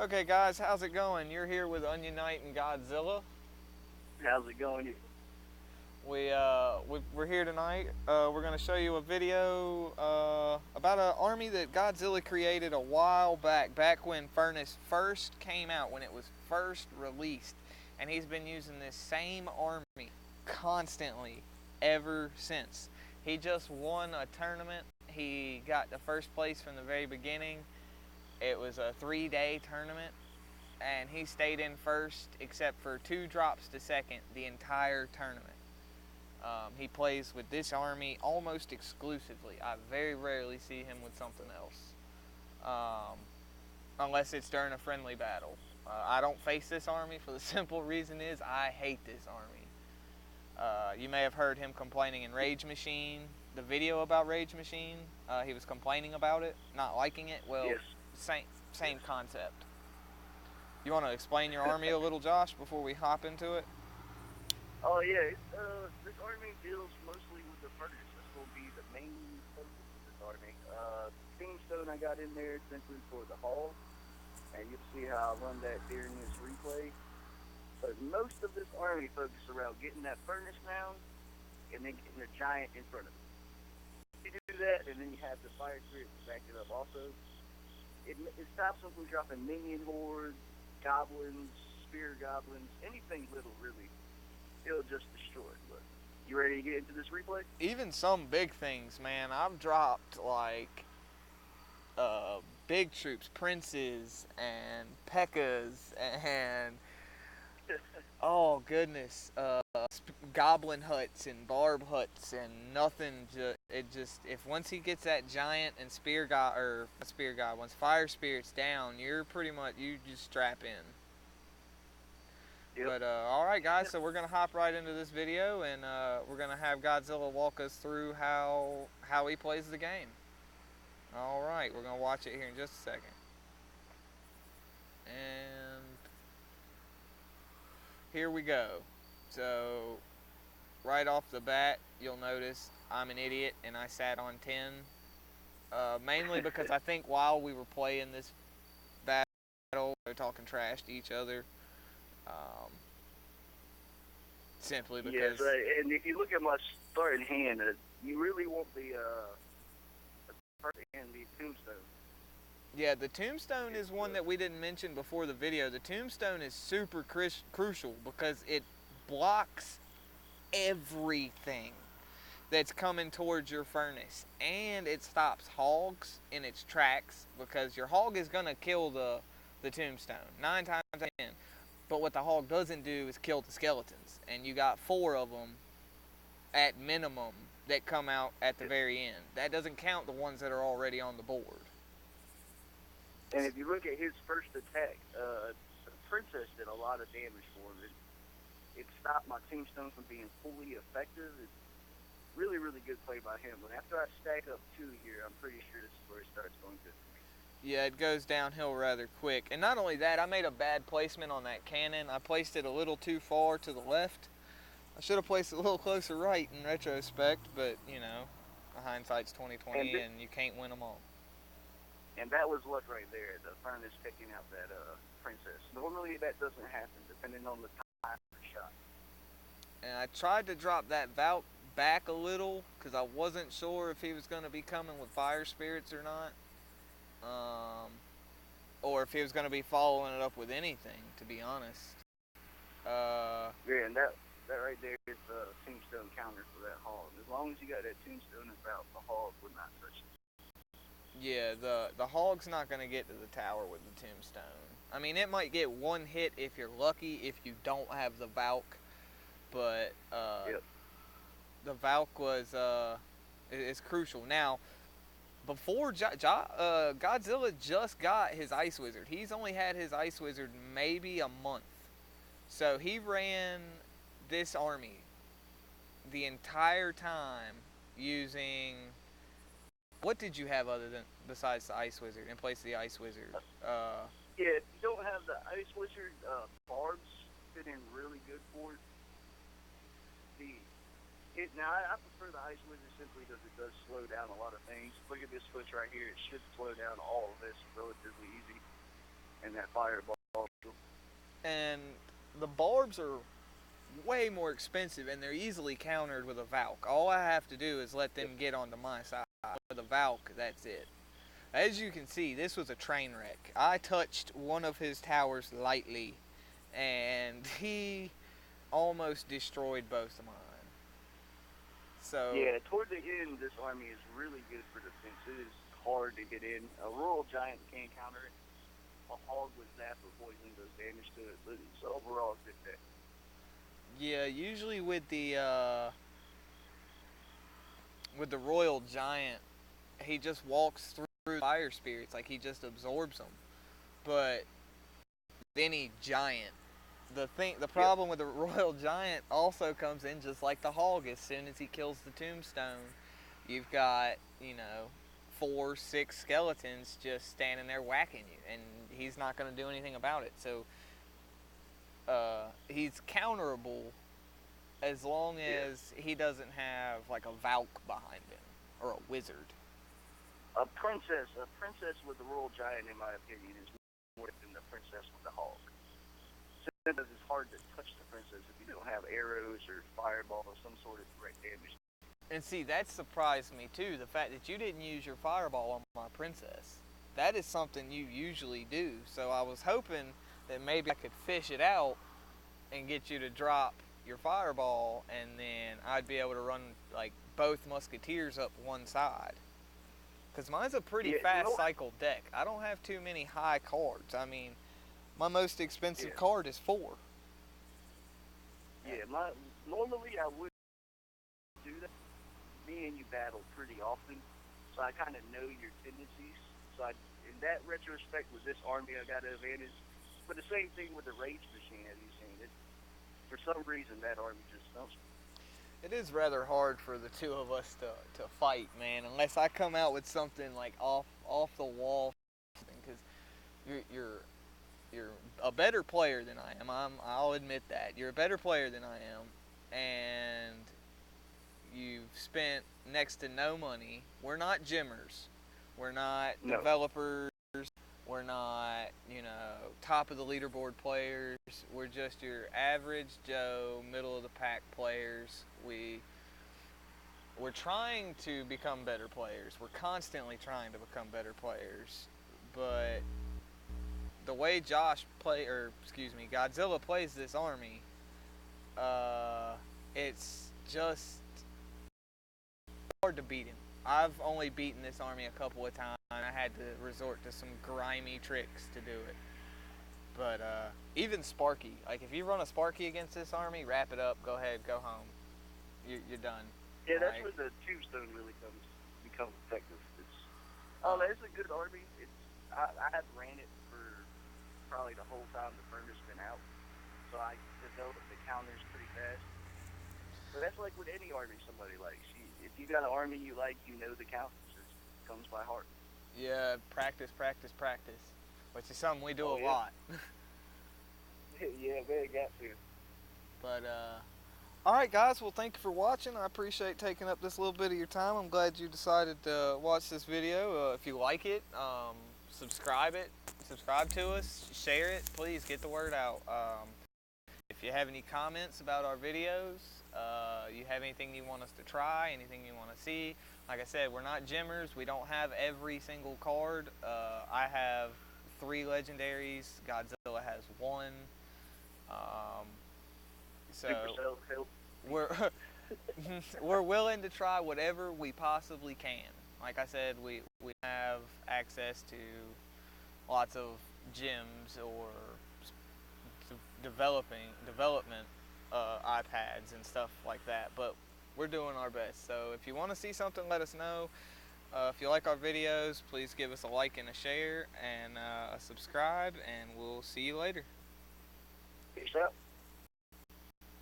Okay, guys, how's it going? You're here with Onion Knight and Godzilla. How's it going? We're here tonight. We're gonna show you a video about an army that Godzilla created a while back when Furnace first came out, when it was first released, and he's been using this same army constantly ever since. He just won a tournament. He got the first place from the very beginning. It was a 3-day tournament, and he stayed in first except for 2 drops to second the entire tournament. He plays with this army almost exclusively. I very rarely see him with something else, unless it's during a friendly battle. I don't face this army for the simple reason is I hate this army. You may have heard him complaining in Rage Machine, the video about Rage Machine. He was complaining about it, not liking it. Well, Yes. same concept. You want to explain your army a little, Josh, before we hop into it? Oh yeah. This army deals mostly with the furnace. This will be the main focus of this army. Tombstone I got in there simply for the hall, and you'll see how I run that during this replay. But most of this army focuses around getting that furnace down, and then getting a giant in front of it. You do that, and then you have the fire spirit to back it up. Also, it stops them from dropping minion hordes, goblins, spear goblins, anything little really. It'll just destroy it. But you ready to get into this replay? Even some big things, man. I've dropped like big troops, princes and pekkas and oh goodness, goblin huts and barb huts and nothing. It just if once he gets that giant and spear guy, once fire spirits down, you're pretty much you just strap in. Yep. But all right, guys. So we're gonna hop right into this video, and we're gonna have Godzilla walk us through how he plays the game. All right, we're gonna watch it here in just a second. And here we go. So right off the bat, you'll notice I'm an idiot and I sat on 10. Mainly because I think while we were playing this battle, they're talking trash to each other. Um, Simply Yes, because and if you look at my starting hand, you really want the first hand, the tombstone. yeah, the tombstone is one that we didn't mention before the video. The tombstone is super crucial because it blocks everything that's coming towards your furnace, and it stops hogs in its tracks because your hog is gonna kill the tombstone 9 times out of 10. But what the hog doesn't do is kill the skeletons, and you got 4 of them at minimum that come out at the very end. That doesn't count the ones that are already on the board. And if you look at his first attack, the princess did a lot of damage for him. It stopped my tombstone from being fully effective. It's really, really good play by him. But after I stack up 2 here, I'm pretty sure this is where it starts going good for me. Yeah, it goes downhill rather quick. And not only that, I made a bad placement on that cannon. I placed it a little too far to the left. I should have placed it a little closer right in retrospect, but you know, hindsight's 2020, and you can't win them all. And that was luck right there. The furnace picking out that princess. Normally that doesn't happen, depending on the time of the shot. And I tried to drop that Valk back a little because I wasn't sure if he was going to be coming with fire spirits or not, or if he was going to be following it up with anything. To be honest. Yeah, and that right there is the tombstone counter for that hog. As long as you got that tombstone about, the hog would not touch it. Yeah, the hog's not going to get to the tower with the tombstone. I mean, it might get 1 hit if you're lucky if you don't have the Valk, but Yep. the Valk is crucial. Now, before Godzilla just got his Ice Wizard, he's only had his Ice Wizard maybe a month. So he ran this army the entire time using. What did you have other than besides the Ice Wizard in place of the Ice Wizard? Yeah, if you don't have the Ice Wizard, barbs fit in really good for it. Now, I prefer the Ice Wizard simply because it does slow down a lot of things. Look at this switch right here. It should slow down all of this relatively easy. and that fireball. And the barbs are way more expensive, and they're easily countered with a Valk. All I have to do is let them get onto my side. With a Valk, that's it. As you can see, this was a train wreck. I touched one of his towers lightly, and he almost destroyed both of mine. So Yeah, toward the end, this army is really good for defense. It is hard to get in. A Royal Giant can counter it. A Hog with Zap or Poison does damage to it, but it's overall a good deck. yeah, usually with the Royal Giant, he just walks through fire spirits, like he just absorbs them. But any giant, the Yep. problem with the Royal Giant also comes in just like the Hog. As soon as he kills the Tombstone, you've got, 4, 6 skeletons just standing there whacking you, and he's not going to do anything about it. So he's counterable as long as he doesn't have like a Valk behind him or a wizard. A princess with the Royal Giant, in my opinion, is more than the princess with the Hog. Because it's hard to touch the princess if you don't have arrows or fireball or some sort of direct damage. And see, that surprised me too, the fact that you didn't use your fireball on my princess. That is something you usually do. So I was hoping that maybe I could fish it out and get you to drop your fireball, and then I'd be able to run like both musketeers up one side. Because mine's a pretty fast cycle deck. I don't have too many high cards. I mean, my most expensive card is 4. Yeah, normally I would do that. Me and you battle pretty often, so I kind of know your tendencies. So in that retrospect, with this army, I got an advantage. But the same thing with the Rage Machine, as you've seen. For some reason, that army just stumps me. It is rather hard for the two of us to fight, man, unless I come out with something like off the wall, because you're a better player than I am. I'll admit that you're a better player than I am, and you've spent next to no money. We're not gymmers. We're not developers. We're not, top of the leaderboard players. We're just your average Joe, middle of the pack players. We're trying to become better players. We're constantly trying to become better players. But the way Godzilla plays this army, it's just hard to beat him. I've only beaten this army a couple of times. I had to resort to some grimy tricks to do it. But even Sparky, like if you run a Sparky against this army, wrap it up, go ahead, go home. You're done. Yeah, that's where the Tombstone really becomes effective. It's a good army. I have ran it for probably the whole time the furnace been out, so I developed the counters pretty fast. So that's like with any army somebody likes. If you got an army you like, you know the counters. It comes by heart. Yeah, practice, which is something we do a lot. Yeah, man, got to. But, alright guys, well thank you for watching. I appreciate taking up this little bit of your time. I'm glad you decided to watch this video. If you like it, subscribe to us, share it, please get the word out. If you have any comments about our videos, you have anything you want us to try, anything you want to see, like I said, we're not gymmers. We don't have every single card. I have 3 legendaries. Godzilla has 1. So we're willing to try whatever we possibly can. Like I said, we have access to lots of gyms or development iPads and stuff like that, but we're doing our best. So if you want to see something, let us know. If you like our videos, please give us a like and a share and a subscribe, and we'll see you later. Peace out.